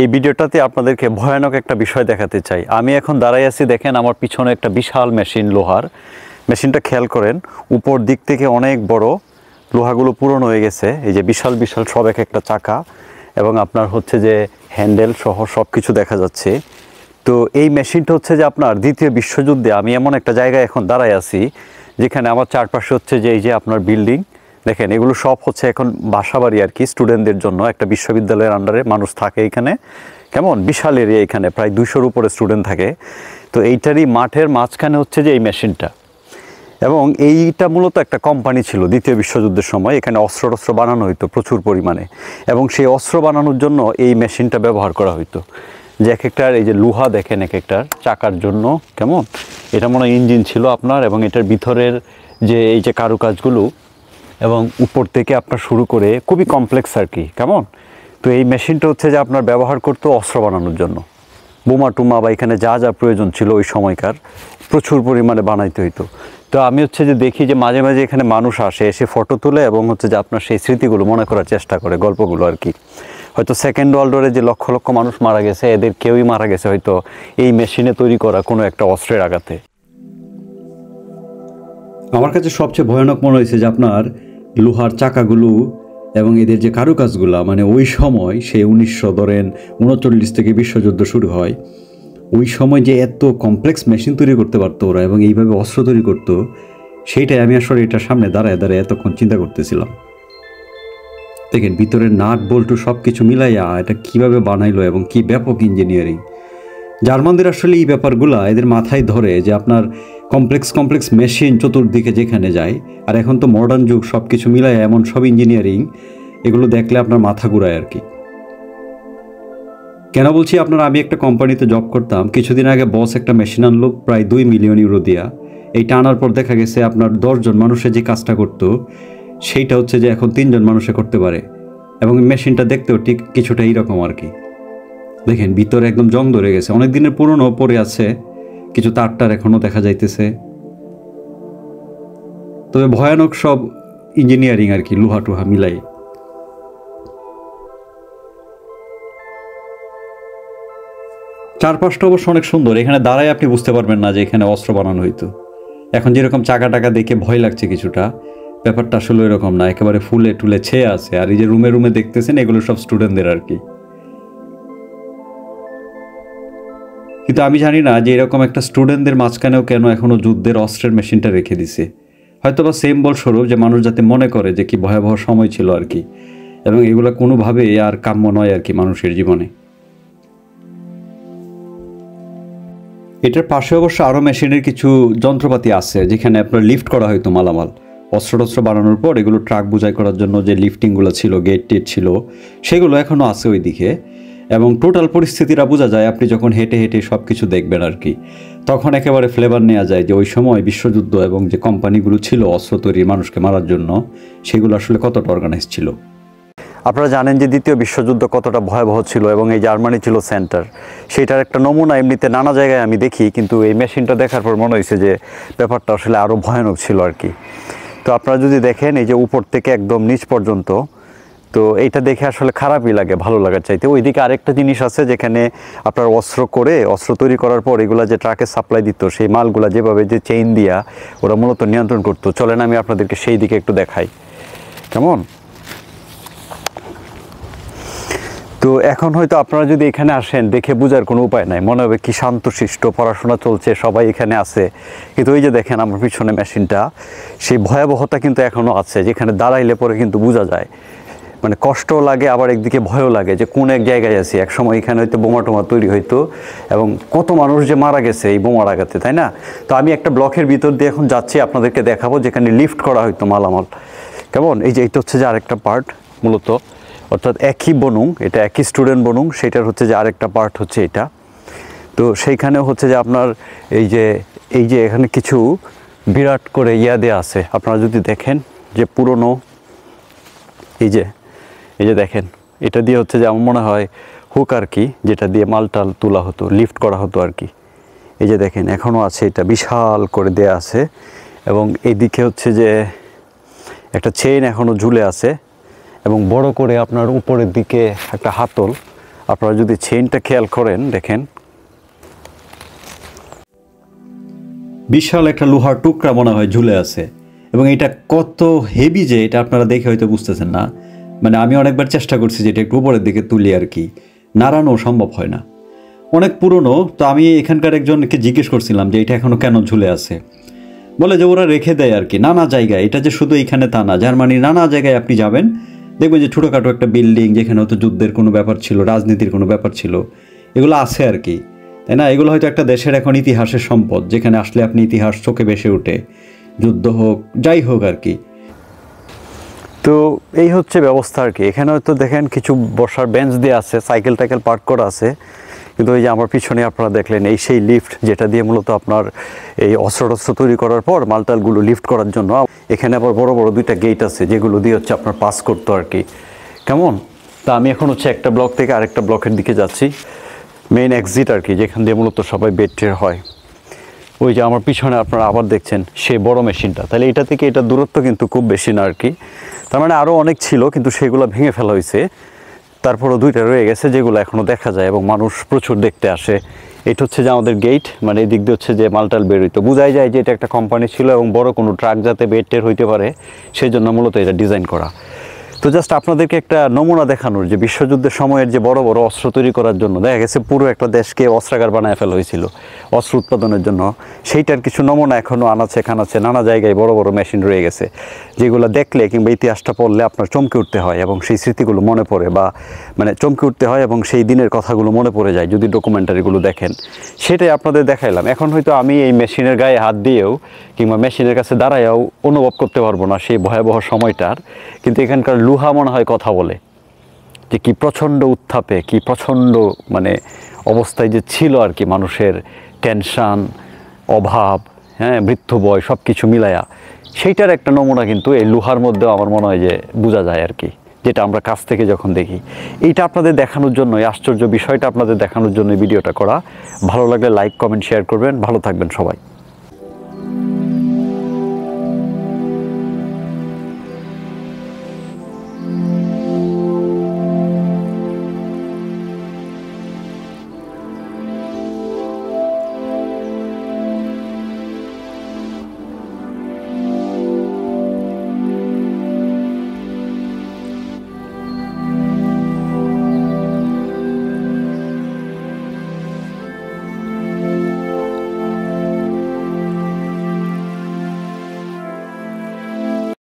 এই ভিডিওটাতে আপনাদেরকে ভয়ানক একটা বিষয় দেখাতে চাই। আমি এখন দাঁড়াই আছি, দেখেন আমার পিছনে একটা বিশাল মেশিন, লোহার মেশিনটা খেয়াল করেন। উপর দিক থেকে অনেক বড়, লোহাগুলো পুরনো হয়ে গেছে। এই যে বিশাল বিশাল সব এক একটা চাকা এবং আপনার হচ্ছে যে হ্যান্ডেল সহ সব কিছু দেখা যাচ্ছে। তো এই মেশিনটা হচ্ছে যে আপনার দ্বিতীয় বিশ্বযুদ্ধে, আমি এমন একটা জায়গায় এখন দাঁড়াই আছি যেখানে আমার চারপাশে হচ্ছে যে এই যে আপনার বিল্ডিং দেখেন, এগুলো সব হচ্ছে এখন বাসাবাড়ি আর কি, স্টুডেন্টদের জন্য। একটা বিশ্ববিদ্যালয়ের আন্ডারে মানুষ থাকে এখানে, কেমন বিশাল এরিয়া, এখানে প্রায় 200-র উপরে স্টুডেন্ট থাকে। তো এইটারই মাঠের মাঝখানে হচ্ছে যে এই মেশিনটা, এবং এইটা মূলত একটা কোম্পানি ছিল দ্বিতীয় বিশ্বযুদ্ধের সময়। এখানে অস্ত্র বানানো হইতো প্রচুর পরিমাণে, এবং সেই অস্ত্র বানানোর জন্য এই মেশিনটা ব্যবহার করা হইতো। যে এক একটার এই যে লোহা দেখেন, এক একটার চাকার জন্য কেমন, এটা মনে হয় ইঞ্জিন ছিল আপনার, এবং এটার ভিতরের যে এই যে কারুকাজগুলো এবং উপর থেকে আপনার শুরু করে খুবই কমপ্লেক্স আর কি, কেমন। তো এই মেশিনটা হচ্ছে যে আপনার ব্যবহার করতো অস্ত্র বানানোর জন্য, বোমা টুমা বা এখানে যা যা প্রয়োজন ছিল ওই সময়কার প্রচুর পরিমাণে বানাইতে হইতো। তো আমি হচ্ছে যে দেখি যে মাঝে মাঝে এখানে মানুষ আসে, এসে ফটো তুলে এবং হচ্ছে যে আপনার সেই স্মৃতিগুলো মনে করার চেষ্টা করে, গল্পগুলো আর কি। হয়তো সেকেন্ড ওয়ার্ল্ড ওয়ারে যে লক্ষ লক্ষ মানুষ মারা গেছে, এদের কেউই মারা গেছে হয়তো এই মেশিনে তৈরি করা কোনো একটা অস্ত্রের আঘাতে। আমার কাছে সবচেয়ে ভয়ানক মনে হয়েছে যে আপনার লোহার চাকাগুলো এবং এদের যে কারুকাজগুলো, মানে ওই সময় সেই 1939 থেকে বিশ্বযুদ্ধ শুরু হয়, ওই সময় যে এত কমপ্লেক্স মেশিন তৈরি করতে পারতো ওরা এবং এইভাবে অস্ত্র তৈরি করতো, সেইটাই আমি আসলে এটার সামনে দাঁড়ায় দাঁড়ায় এতক্ষণ চিন্তা করতেছিলাম। দেখেন ভিতরের নাট বল্টু সব কিছু মিলাইয়া এটা কীভাবে বানাইলো এবং কি ব্যাপক ইঞ্জিনিয়ারিং। জার্মানদের আসলে এই ব্যাপারগুলা এদের মাথায় ধরে যে আপনার কমপ্লেক্স মেশিন চতুর্দিকে যেখানে যায়, আর এখন তো মডার্ন যুগ, সব কিছু মিলায় এমন সব ইঞ্জিনিয়ারিং, এগুলো দেখলে আপনার মাথা ঘুরায় আর কি। কেন বলছি আপনার, আমি একটা কোম্পানিতে জব করতাম, কিছুদিন আগে বস একটা মেশিন আনলো প্রায় 2 মিলিয়ন ইউরো দিয়া। এইটা আনার পর দেখা গেছে আপনার 10 জন মানুষে যে কাজটা করতো সেইটা হচ্ছে যে এখন 3 জন মানুষে করতে পারে, এবং মেশিনটা দেখতেও ঠিক কিছুটা এইরকম আর কি। দেখেন ভিতরে একদম জং ধরে গেছে, অনেক দিনের পুরনো পড়ে আছে, কিছু তারটার এখনো দেখা যাইতেছে। তবে ভয়ানক সব ইঞ্জিনিয়ারিং আর কি, লোহা টুহা মিলাই। চারপাশটা অবশ্য অনেক সুন্দর, এখানে দাঁড়ায় আপনি বুঝতে পারবেন না যে এখানে অস্ত্র বানানো হইতো। এখন যেরকম চাকা টাকা দেখে ভয় লাগছে কিছুটা, ব্যাপারটা আসলে এরকম না, একেবারে ফুলে টুলে ছেয়ে আছে। আর এই যে রুমে রুমে দেখতেছেন, এগুলো সব স্টুডেন্টদের আর কি। কিন্তু আমি জানি না যে এরকম একটা স্টুডেন্টদের মাঝখানেও কেন এখনো যুদ্ধের অস্ত্রের মেশিনটা রেখে দিছে। হয়তো বা সিম্বল স্বরূপ, যে মানুষ যাতে মনে করে যে কি ভয়াবহ সময় ছিল আর কি, এবং এগুলো কোনোভাবে আর কাম্য নয় আর কি মানুষের জীবনে। এটার পাশে অবশ্য আরও মেশিনের কিছু যন্ত্রপাতি আছে, যেখানে আপনার লিফট করা হয়তো মালামাল, অস্ত্র বানানোর পর এগুলো ট্রাক বোঝাই করার জন্য যে লিফটিংগুলো ছিল, গেট টেট ছিল, সেগুলো এখনও আছে ওই দিকে। এবং টোটাল পরিস্থিতিটা বোঝা যায় আপনি যখন হেঁটে হেঁটে সব কিছু দেখবেন আর কি, তখন একেবারে ফ্লেভার নেওয়া যায় যে ওই সময় বিশ্বযুদ্ধ এবং যে কোম্পানিগুলো ছিল অস্ত্র তৈরি মানুষকে মারার জন্য, সেগুলো আসলে কতটা অর্গানাইজ ছিল। আপনারা জানেন যে দ্বিতীয় বিশ্বযুদ্ধ কতটা ভয়াবহ ছিল, এবং এই জার্মানি ছিল সেন্টার। সেটার একটা নমুনা এমনিতে নানা জায়গায় আমি দেখি, কিন্তু এই মেশিনটা দেখার পর মনে হয়েছে যে ব্যাপারটা আসলে আরও ভয়ানক ছিল আর কি। তো আপনারা যদি দেখেন এই যে উপর থেকে একদম নিচ পর্যন্ত, তো এইটা দেখে আসলে খারাপই লাগে ভালো লাগার চাইতে। ওইদিকে আরেকটা জিনিস আছে যেখানে আপনার অস্ত্র তৈরি করার পর এগুলা যে ট্রাকে সাপ্লাই দিত, সেই মালগুলা যেভাবে যে চেইন দিয়া ওরা মূলত নিয়ন্ত্রণ করতো। চলেন আমি আপনাদেরকে সেই দিকে একটু দেখাই, কেমন। তো এখন হয়তো আপনারা যদি এখানে আসেন, দেখে বোঝার কোনো উপায় নাই, মনে হবে কি শান্তশিষ্ট, পড়াশোনা চলছে, সবাই এখানে আছে। কিন্তু ওই যে দেখেন আমার পিছনে মেশিনটা, সেই ভয়াবহতা কিন্তু এখনও আছে, যেখানে দাঁড়াইলে পরে কিন্তু বোঝা যায়, মানে কষ্টও লাগে, আবার একদিকে ভয়ও লাগে যে কোন এক জায়গায় আছি। একসময় এখানে হয়তো বোমা টোমা তৈরি হইতো, এবং কত মানুষ যে মারা গেছে এই বোমার আঘাতে, তাই না। তো আমি একটা ব্লকের ভিতর দিয়ে এখন যাচ্ছি, আপনাদেরকে দেখাবো যেখানে লিফট করা হইতো মালামাল, কেমন। এই যে এইটা হচ্ছে যে আরেকটা পার্ট মূলত, অর্থাৎ একই বনুং, এটা একই স্টুডেন্ট বনুং, সেটার হচ্ছে যে আরেকটা পার্ট হচ্ছে এটা। তো সেইখানেও হচ্ছে যে আপনার এই যে এখানে কিছু বিরাট করে দেওয়া আছে, আপনারা যদি দেখেন যে পুরনো এই যে দেখেন, এটা দিয়ে হচ্ছে যে আমার মনে হয় হুক আর কি, যেটা দিয়ে মালটাল তোলা হতো, লিফট করা হতো আর কি। এই যে দেখেন এখনও আছে, এটা বিশাল করে দেয়া আছে, এবং এইদিকে হচ্ছে যে একটা চেইন এখনও ঝুলে আছে, এবং বড় করে আপনার উপরের দিকে একটা হাতল আপনারা যদি চেইনটা খেয়াল করেন দেখেন বিশাল একটা লোহার টুকরা মনে হয় ঝুলে আছে, এবং এটা কত হেভি যে এটা আপনারা দেখে হয়তো বুঝতেছেন না। মানে আমি অনেকবার চেষ্টা করছি যে এটা একটু উপরের দিকে তুলি আর কি, নাড়ানো সম্ভব হয় না, অনেক পুরনো। তো আমি এখানকার একজনকে জিজ্ঞেস করছিলাম যে এটা এখনও কেন ঝুলে আছে, বলে যে ওরা রেখে দেয় আর কি নানা জায়গায়, এটা যে শুধু এইখানে তা না, জার্মানির নানা জায়গায় আপনি যাবেন দেখবেন যে ছোটোখাটো একটা বিল্ডিং যেখানে হয়তো যুদ্ধের কোনো ব্যাপার ছিল, রাজনীতির কোনো ব্যাপার ছিল, এগুলো আছে আর কি, তাই না? এগুলো হয়তো একটা দেশের এখন ইতিহাসের সম্পদ, যেখানে আসলে আপনি ইতিহাস চোখে ভেসে ওঠে, যুদ্ধ হোক যাই হোক আর কি। তো এই হচ্ছে ব্যবস্থা আর কি। এখানে হয়তো দেখেন কিছু বসার বেঞ্চ দিয়ে আছে, সাইকেল টাইকেল পার্ক করা আছে, কিন্তু ওই যে আমার পিছনে আপনারা দেখলেন এই সেই লিফট, যেটা দিয়ে মূলত আপনার এই অস্ত্র তৈরি করার পর মালটালগুলো লিফট করার জন্য। এখানে আবার বড় বড় দুইটা গেট আছে যেগুলো দিয়ে হচ্ছে আপনার পাস করতো আর কি, কেমন? তা আমি এখন হচ্ছে একটা ব্লক থেকে আরেকটা ব্লকের দিকে যাচ্ছি, মেইন এক্সিট আর কি, যেখান দিয়ে মূলত সবাই বেড টের হয়। ওই যে আমার পিছনে আপনারা আবার দেখছেন সেই বড় মেশিনটা, তাহলে এটা থেকে এটা দূরত্ব কিন্তু খুব বেশি না আর কি। তার মানে আরও অনেক ছিল কিন্তু সেগুলো ভেঙে ফেলা হয়েছে, তারপরও দুইটা রয়ে গেছে যেগুলো এখনও দেখা যায় এবং মানুষ প্রচুর দেখতে আসে। এটা হচ্ছে যে আমাদের গেট, মানে এই দিক দিয়ে হচ্ছে যে মালটাল বের হইতো, বোঝাই যায় যে এটা একটা কোম্পানি ছিল এবং বড় কোনো ট্রাক যাতে বেড টের হইতে পারে সেই জন্য মূলত এটা ডিজাইন করা। তো জাস্ট আপনাদেরকে একটা নমুনা দেখানোর যে বিশ্বযুদ্ধের সময়ের যে বড় বড় অস্ত্র তৈরি করার জন্য দেখা গেছে পুরো একটা দেশকে অস্ত্রাগার বানায় ফেলা হয়েছিল অস্ত্র উৎপাদনের জন্য, সেইটার কিছু নমুনা এখনও আনাচে খানাচে নানা জায়গায় বড় বড় মেশিন রয়ে গেছে, যেগুলো দেখলে কিংবা ইতিহাসটা পড়লে আপনার চমকে উঠতে হয় এবং সেই স্মৃতিগুলো মনে পড়ে, বা মানে চমকে উঠতে হয় এবং সেই দিনের কথাগুলো মনে পড়ে যায় যদি ডকুমেন্টারিগুলো দেখেন। সেটাই আপনাদের দেখাইলাম। এখন হয়তো আমি এই মেশিনের গায়ে হাত দিয়েও কিংবা মেশিনের কাছে দাঁড়াইয়াও অনুভব করতে পারবো না সেই ভয়াবহ সময়টার, কিন্তু এখানকার লোহা মনে হয় কথা বলে যে কি প্রচণ্ড উত্তাপে, কি প্রচণ্ড মানে অবস্থায় যে ছিল আর কি, মানুষের টেনশান, অভাব, হ্যাঁ, মৃত্যু ভয় সব কিছু মিলায়া সেইটার একটা নমুনা কিন্তু এই লোহার মধ্যেও আমার মনে হয় যে বোঝা যায় আর কি, যেটা আমরা কাছ থেকে যখন দেখি। এইটা আপনাদের দেখানোর জন্য, এই আশ্চর্য বিষয়টা আপনাদের দেখানোর জন্য ভিডিওটা করা। ভালো লাগলে লাইক কমেন্ট শেয়ার করবেন। ভালো থাকবেন সবাই।